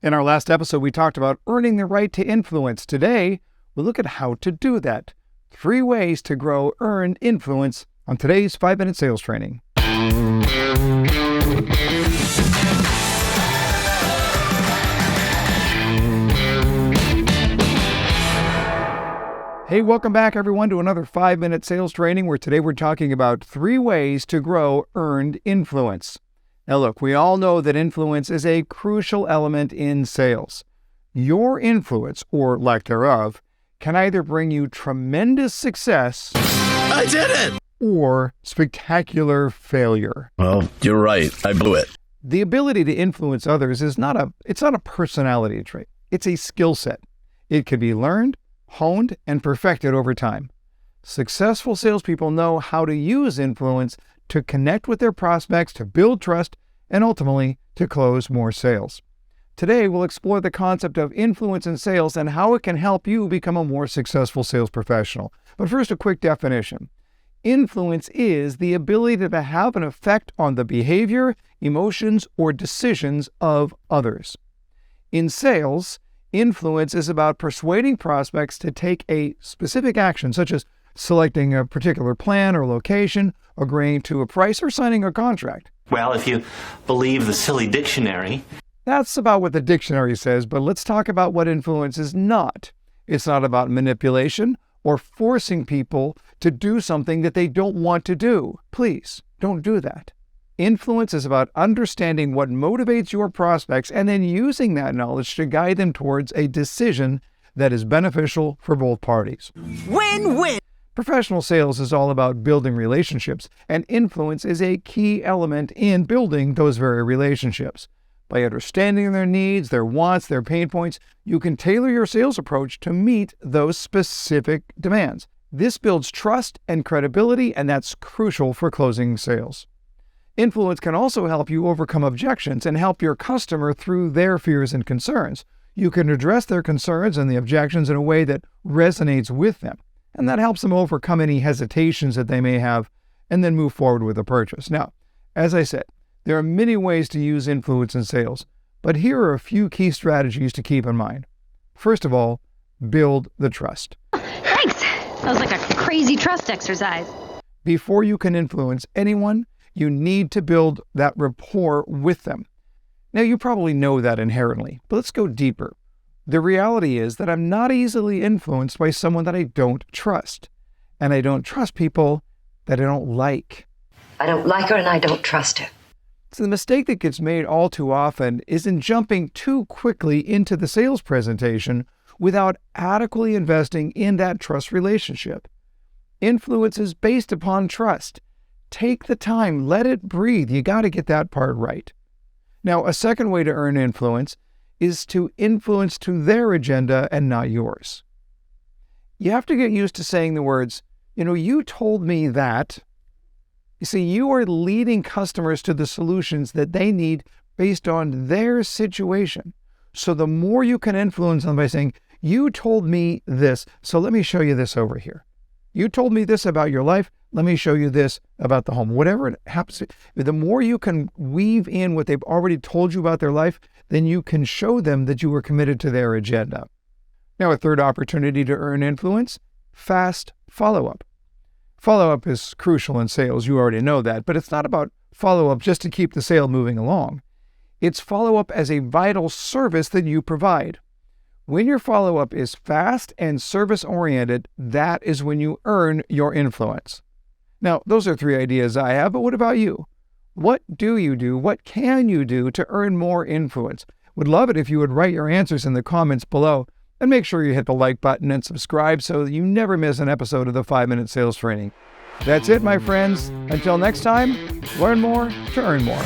In our last episode, we talked about earning the right to influence. Today, we'll look at how to do that. 3 ways to grow earned influence on today's 5-minute sales training. Hey, welcome back everyone to another 5-minute sales training where today we're talking about 3 ways to grow earned influence. Now look, we all know that influence is a crucial element in sales. Your influence, or lack thereof, can either bring you tremendous success, I did it! or spectacular failure. Well, you're right. I blew it. The ability to influence others is not a personality trait. It's a skill set. It can be learned, honed, and perfected over time. Successful salespeople know how to use influence to connect with their prospects, to build trust, and ultimately to close more sales. Today, we'll explore the concept of influence in sales and how it can help you become a more successful sales professional. But first, a quick definition. Influence is the ability to have an effect on the behavior, emotions, or decisions of others. In sales, influence is about persuading prospects to take a specific action, such as selecting a particular plan or location, agreeing to a price, or signing a contract. Well, if you believe the silly dictionary. That's about what the dictionary says, but let's talk about what influence is not. It's not about manipulation or forcing people to do something that they don't want to do. Please, don't do that. Influence is about understanding what motivates your prospects and then using that knowledge to guide them towards a decision that is beneficial for both parties. Win-win! Professional sales is all about building relationships, and influence is a key element in building those very relationships. By understanding their needs, their wants, their pain points, you can tailor your sales approach to meet those specific demands. This builds trust and credibility, and that's crucial for closing sales. Influence can also help you overcome objections and help your customer through their fears and concerns. You can address their concerns and the objections in a way that resonates with them, and that helps them overcome any hesitations that they may have and then move forward with a purchase. Now, as I said, there are many ways to use influence in sales, but here are a few key strategies to keep in mind. First of all, build the trust. Thanks. That was like a crazy trust exercise. Before you can influence anyone, you need to build that rapport with them. Now, you probably know that inherently, but let's go deeper. The reality is that I'm not easily influenced by someone that I don't trust. And I don't trust people that I don't like. I don't like her and I don't trust her. So the mistake that gets made all too often is in jumping too quickly into the sales presentation without adequately investing in that trust relationship. Influence is based upon trust. Take the time, let it breathe. You got to get that part right. Now, a second way to earn influence is to influence to their agenda and not yours. You have to get used to saying the words, you told me that. You see, you are leading customers to the solutions that they need based on their situation. So the more you can influence them by saying, you told me this, so let me show you this over here. You told me this about your life, let me show you this about the home. Whatever it happens to, the more you can weave in what they've already told you about their life, then you can show them that you were committed to their agenda. Now, a third opportunity to earn influence, fast follow-up. Follow-up is crucial in sales, you already know that, but it's not about follow-up just to keep the sale moving along. It's follow-up as a vital service that you provide. When your follow-up is fast and service-oriented, that is when you earn your influence. Now, those are 3 ideas I have, but what about you? What do you do? What can you do to earn more influence? Would love it if you would write your answers in the comments below, and make sure you hit the like button and subscribe so that you never miss an episode of the 5-Minute Sales Training. That's it, my friends. Until next time, learn more to earn more.